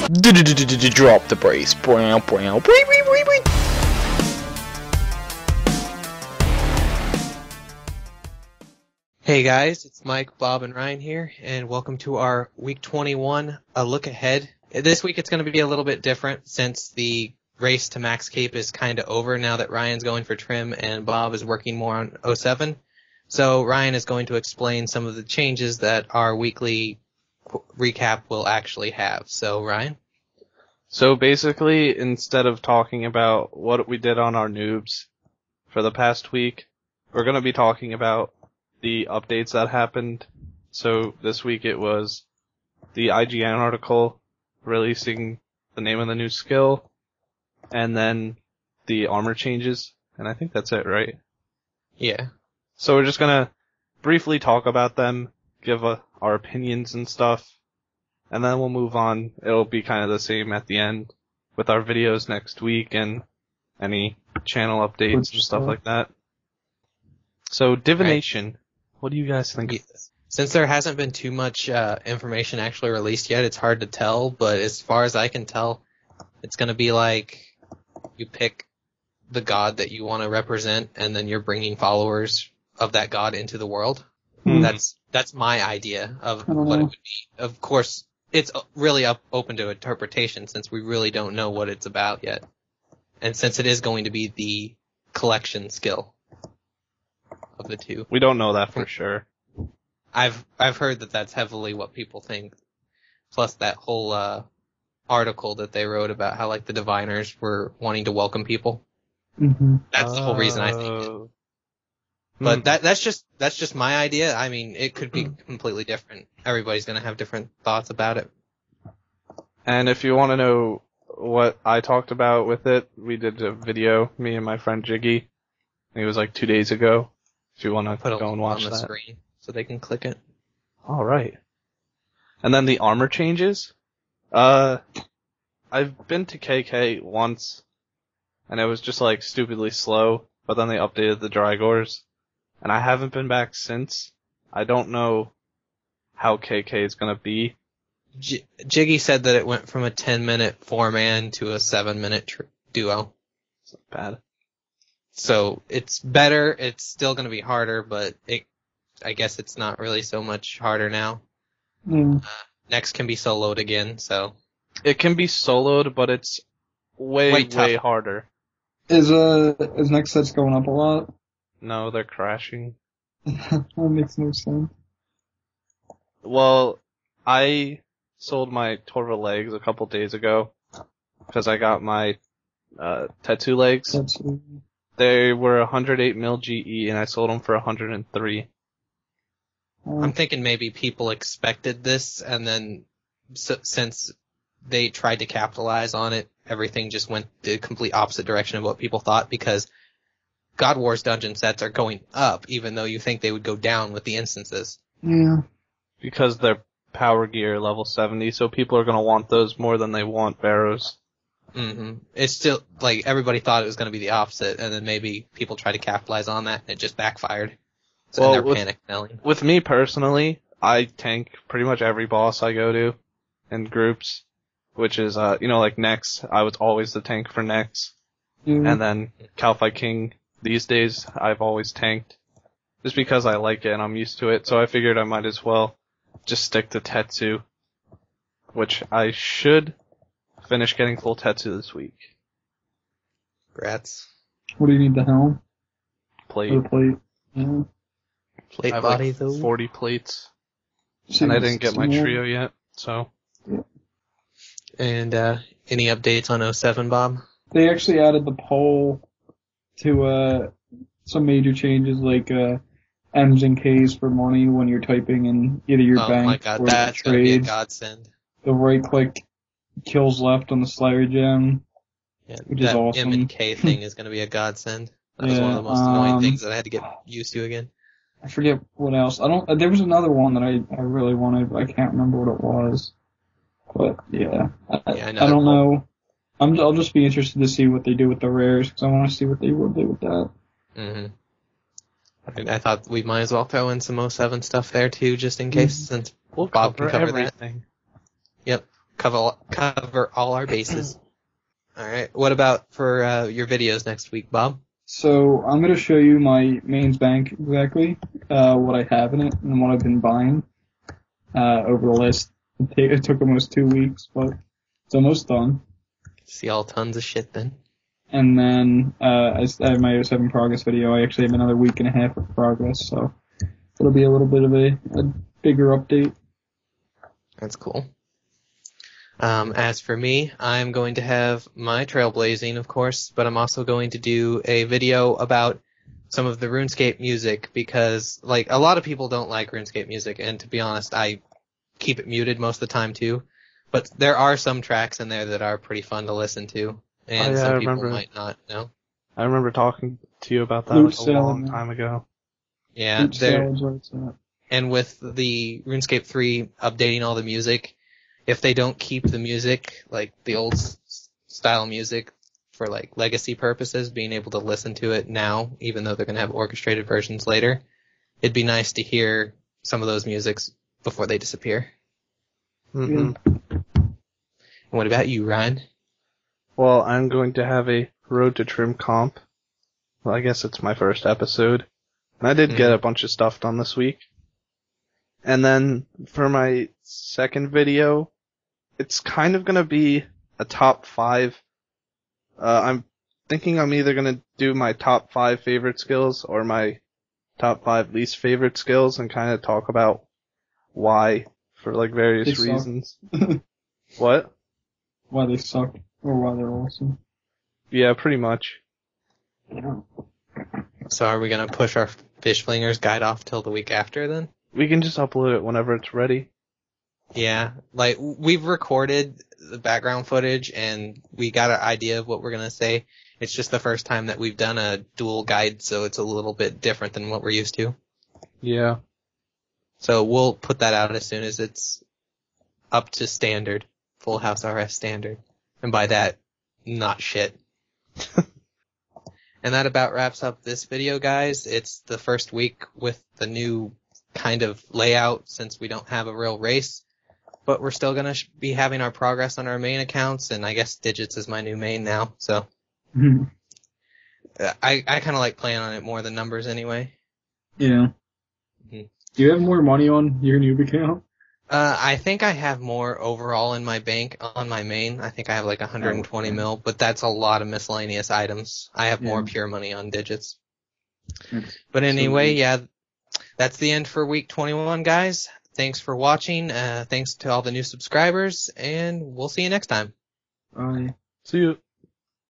Drop the brace. Hey guys, it's Mike, Bob, and Ryan here, and welcome to our Week 21 look ahead. This week it's going to be a little bit different since the race to Max Cape is kind of over now that Ryan's going for trim and Bob is working more on 07. So Ryan is going to explain some of the changes that our weekly recap will actually have. So Ryan? So basically, instead of talking about what we did on our noobs for the past week, we're going to be talking about the updates that happened. So this week it was the IGN article releasing the name of the new skill, and then the armor changes, and I think that's it, right? Yeah. So we're just going to briefly talk about them, give our opinions and stuff, and then we'll move on. It'll be kind of the same at the end with our videos next week and any channel updates and stuff like that. So, divination. Right. What do you guys think of this? Since there hasn't been too much information actually released yet, it's hard to tell, but as far as I can tell, it's going to be like you pick the god that you want to represent, and then you're bringing followers of that god into the world. Mm-hmm. That's my idea of what it would be. Of course, it's really open to interpretation since we really don't know what it's about yet. And since it is going to be the collection skill of the two. We don't know that for sure. I've heard that that's heavily what people think. Plus that whole article that they wrote about how like the diviners were wanting to welcome people. Mm-hmm. That's the whole reason I think it. But that's just my idea. I mean, it could be completely different. Everybody's going to have different thoughts about it. And if you want to know what I talked about with it, we did a video, me and my friend Jiggy. I think it was like 2 days ago. If you want to go and watch that. On the that. Screen so they can click it. All right. And then the armor changes. I've been to KK once, and it was just like stupidly slow, but then they updated the Drygors. And I haven't been back since. I don't know how KK is going to be. Jiggy said that it went from a 10-minute 4-man to a 7-minute duo. It's not bad. So it's better. It's still going to be harder, but I guess it's not really so much harder now. Next can be soloed again, so. It can be soloed, but it's way harder. Is next sets going up a lot? No, they're crashing. That makes no sense. Well, I sold my Torva legs a couple days ago because I got my Tetsu legs. They were 108 mil GE and I sold them for 103. I'm thinking maybe people expected this and then since they tried to capitalize on it, everything just went the complete opposite direction of what people thought because God Wars dungeon sets are going up, even though you think they would go down with the instances. Yeah. Because they're power gear level 70, so people are going to want those more than they want Barrows. Mm-hmm. It's still, like, everybody thought it was going to be the opposite, and then maybe people tried to capitalize on that, and it just backfired. So they're panic selling. With me personally, I tank pretty much every boss I go to in groups, which is, like Nex. I was always the tank for Nex. Mm-hmm. And then Kalphite King. These days, I've always tanked, just because I like it and I'm used to it, so I figured I might as well just stick to Tetsu, which I should finish getting full Tetsu this week. Congrats. What do you need, the helm? Plate. For the plate. Yeah. Plate I have body, like though? 40 plates, and I didn't get my trio yet, so. Yeah. And any updates on 07, Bob? They actually added the poll to some major changes like M's and K's for money when you're typing in either your bank my God, or that's your trades. Gonna be a godsend. The right click kills left on the Slayer gem, which is awesome. M and K thing is going to be a godsend. That was one of the most annoying things that I had to get used to again. I forget what else. There was another one that I really wanted, but I can't remember what it was. But yeah, I don't know. I'll just be interested to see what they do with the rares, because I want to see what they will do with that. Mm-hmm. I thought we might as well throw in some 07 stuff there too, just in case, since Bob can cover everything. That. Yep. cover all our bases. All right. What about for your videos next week, Bob? So I'm going to show you my mains bank exactly, what I have in it and what I've been buying over the last. It took almost 2 weeks, but it's almost done. See all tons of shit then. And then I have my 07 progress video. I actually have another week and a half of progress, so it'll be a little bit of a bigger update. That's cool. As for me, I'm going to have my trailblazing, of course, but I'm also going to do a video about some of the RuneScape music because, like, a lot of people don't like RuneScape music, and to be honest, I keep it muted most of the time too. But there are some tracks in there that are pretty fun to listen to, and some people might not know. I remember talking to you about that like a long time ago. Yeah, and with the RuneScape 3 updating all the music, if they don't keep the music, like the old style music for like legacy purposes, being able to listen to it now, even though they're going to have orchestrated versions later, it'd be nice to hear some of those musics before they disappear. Mm-hmm. And what about you, Ryan? Well, I'm going to have a Road to Trim comp. Well, I guess it's my first episode. And I did get a bunch of stuff done this week. And then for my second video, it's kind of going to be a top 5. I'm thinking I'm either going to do my top 5 favorite skills or my top 5 least favorite skills and kind of talk about why for like various reasons. What? Why they suck or why they're awesome. Yeah, pretty much. Yeah. So are we going to push our Fish Flingers guide off till the week after then? We can just upload it whenever it's ready. Yeah, like we've recorded the background footage and we got an idea of what we're going to say. It's just the first time that we've done a dual guide, so it's a little bit different than what we're used to. Yeah. So we'll put that out as soon as it's up to standard, FullHouseRS standard. And by that, not shit. And that about wraps up this video, guys. It's the first week with the new kind of layout since we don't have a real race. But we're still going to be having our progress on our main accounts, and I guess Digits is my new main now, so. I kind of like playing on it more than numbers anyway. Yeah. Do you have more money on your noob account? I think I have more overall in my bank on my main. I think I have like 120 mil, but that's a lot of miscellaneous items. I have more pure money on Digits. But anyway, that's the end for week 21, guys. Thanks for watching. Thanks to all the new subscribers, and we'll see you next time. Bye. See you.